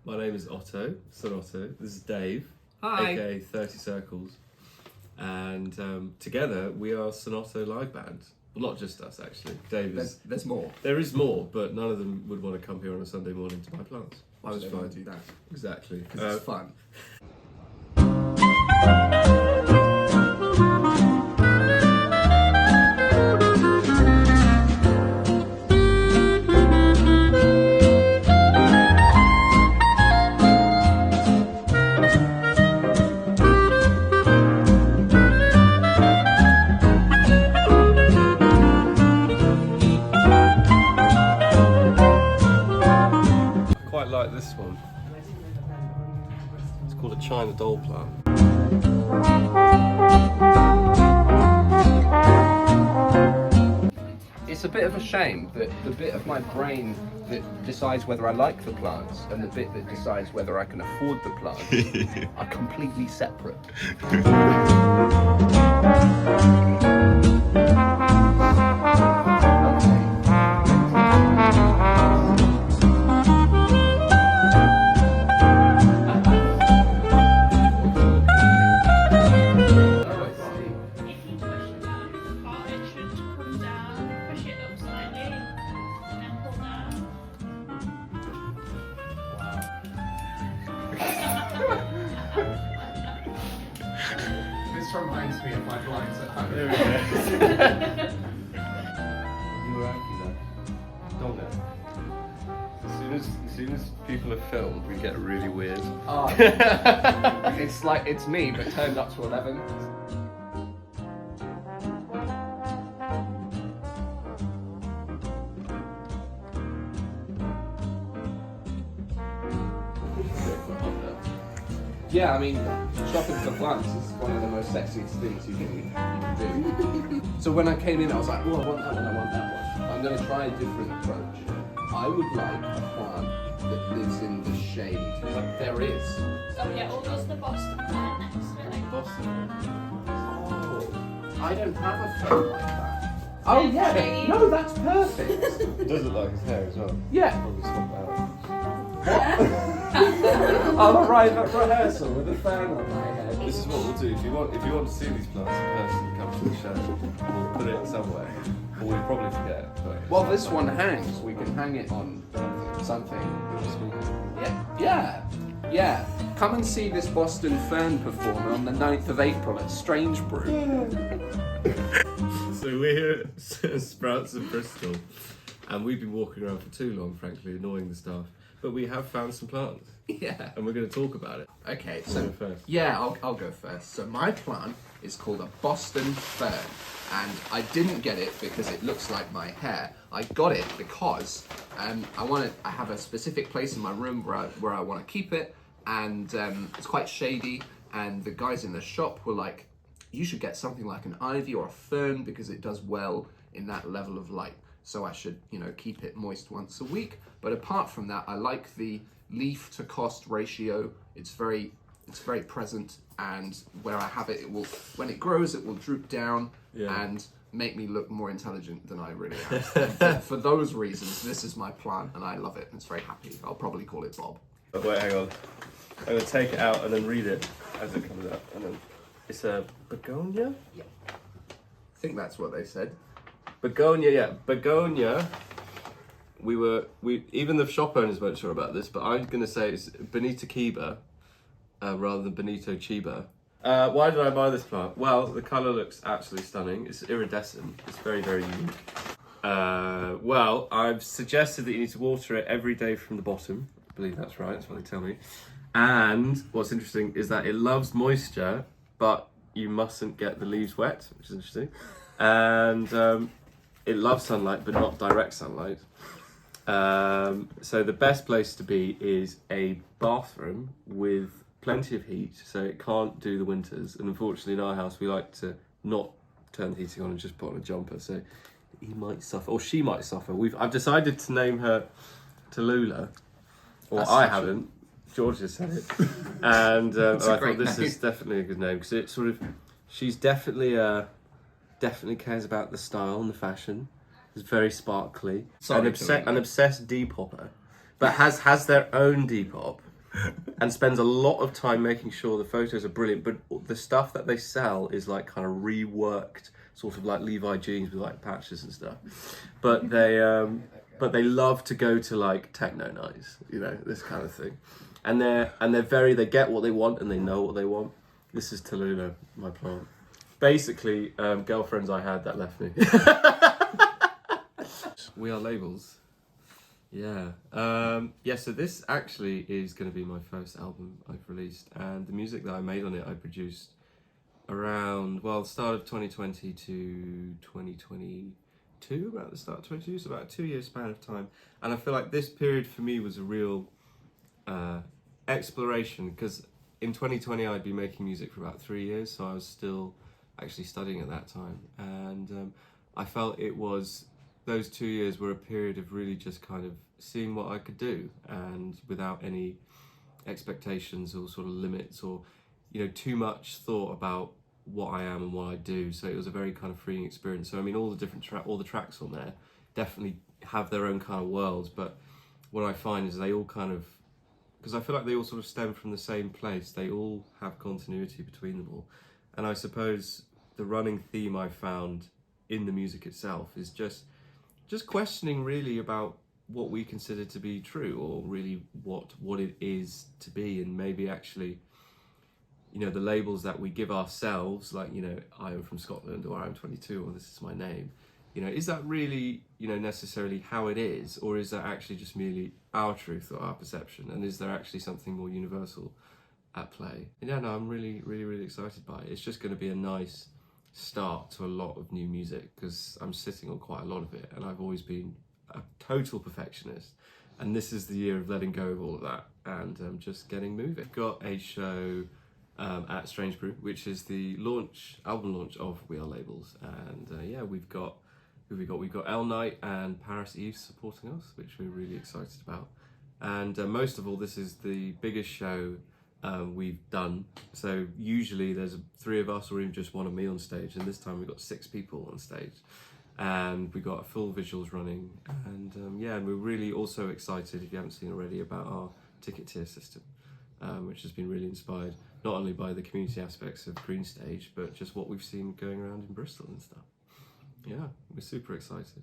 My name is Otto, Sonotto. This is Dave, Hi. aka 30 Circles. And together we are Sonotto Live Band. Well, not just us, actually. Dave is... There's more. There is more, but none of them would want to come here on a Sunday morning to buy plants. Why would they want to do that? Exactly. Because it's fun. I like this one. It's called a China doll plant. It's a bit of a shame that the bit of my brain that decides whether I like the plants and the bit that decides whether I can afford the plants are completely separate. This reminds me of my blinds at home. There we go. You were actually that. Dog it. As soon as people are filmed, we get really weird. Oh, it's like it's me, but turned up to 11. Yeah, I mean, shopping for plants is one of the most sexiest things you can do. So when I came in, I was like, oh, I want that one, I want that one. I'm going to try a different approach. I would like a plant that lives in the shade. Like there is. Oh yeah, almost the Boston plant next to it. Boston. Oh, I don't have a phone like that. Oh yeah, no, that's perfect. It does look like his hair as well. Yeah. Probably swap it out. I'll arrive at rehearsal with a fan on my head. This is what we'll do. If you want to see these plants in person, come to the show. We'll put it somewhere. Or we'll probably forget. But Well, this one hangs. We can hang it on something. Yeah. Come and see this Boston Fern performer on the 9th of April at Strange Brew. So we're here at Sprouts of Bristol, and we've been walking around for too long, frankly, annoying the staff. But we have found some plants, Yeah. and we're going to talk about it. Okay, So so first. yeah, I'll go first. So my plant is called a Boston Fern, and I didn't get it because it looks like my hair. I got it because I have a specific place in my room where I want to keep it, and it's quite shady. And the guys in the shop were like, "You should get something like an ivy or a fern because it does well in that level of light. So I should, keep it moist once a week." But apart from that, I like the leaf to cost ratio. It's very present, and where I have it, when it grows, it will droop down and make me look more intelligent than I really am. For those reasons, this is my plant, and I love it. And it's very happy. I'll probably call it Bob. But wait, hang on. I'm going to take it out and then read it as it comes out. And then it's a Begonia? Yeah. I think that's what they said. Begonia, yeah. Begonia. We even the shop owners weren't sure about this, but I'm going to say it's Benitochiba rather than Benitochiba. Why did I buy this plant? Well, the colour looks absolutely stunning. It's iridescent. It's very, very unique. Well, I've suggested that you need to water it every day from the bottom. I believe that's right. That's what they tell me. And what's interesting is that it loves moisture, but you mustn't get the leaves wet, which is interesting. And it loves sunlight, but not direct sunlight. So the best place to be is a bathroom with plenty of heat, so it can't do the winters. And unfortunately in our house we like to not turn the heating on and just put on a jumper, so he might suffer, or she might suffer. I've decided to name her Tallulah, or That's I such a- haven't. George just said it, and I a thought great this name. is definitely a good name because it sort of, she's definitely cares about the style and the fashion. It's very sparkly. Sorry, An obsessed Depopper, but has their own Depop. and spends a lot of time making sure the photos are brilliant, but the stuff that they sell is like kind of reworked, sort of like Levi jeans with like patches and stuff. But they love to go to like techno nights, you know, this kind of thing. And they get what they want and they know what they want. This is Tallulah, my plant. Basically, girlfriends I had that left me. We Are Labels. Yeah. So this actually is going to be my first album I've released, and the music that I made on it I produced around, well, the start of 2020 to 2022, about the start of 2022, so about a 2 year span of time. And I feel like this period for me was a real exploration, because in 2020 I'd been making music for about 3 years, so I was still actually studying at that time, and I felt those 2 years were a period of really just kind of seeing what I could do, and without any expectations or sort of limits or, you know, too much thought about what I am and what I do. So it was a very kind of freeing experience. So I mean, all the tracks on there definitely have their own kind of worlds, but what I find is they all kind of, because I feel like they all sort of stem from the same place, they all have continuity between them all. And I suppose the running theme I found in the music itself is just questioning really about what we consider to be true, or really what it is to be. And maybe actually, you know, the labels that we give ourselves, like, you know, I am from Scotland, or I'm 22, or this is my name, you know, is that really, you know, necessarily how it is, or is that actually just merely our truth or our perception? And is there actually something more universal at play? And yeah, no, I'm really, really, really excited by it. It's just going to be a nice start to a lot of new music, because I'm sitting on quite a lot of it, and I've always been a total perfectionist, and this is the year of letting go of all of that and just getting moving. Got a show at Strange Brew, which is the album launch of We Are Labels, and yeah, we've got L Night and Paris Eve supporting us, which we're really excited about. And most of all, this is the biggest show we've done. So usually there's 3 of us, or even just 1 of me on stage, and this time we've got 6 people on stage, and we got full visuals running. And yeah, and we're really also excited, if you haven't seen already, about our ticket tier system, which has been really inspired not only by the community aspects of Green Stage, but just what we've seen going around in Bristol and stuff. Yeah, we're super excited.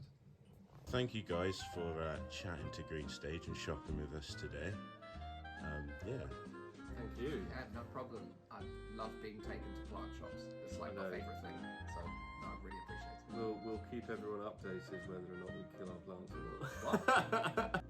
Thank you guys for chatting to Green Stage and shopping with us today. Yeah. Thank you. Yeah, no problem. I love being taken to plant shops. It's like my favourite thing. So no, I really appreciate it. We'll keep everyone updated whether or not we kill our plants or not.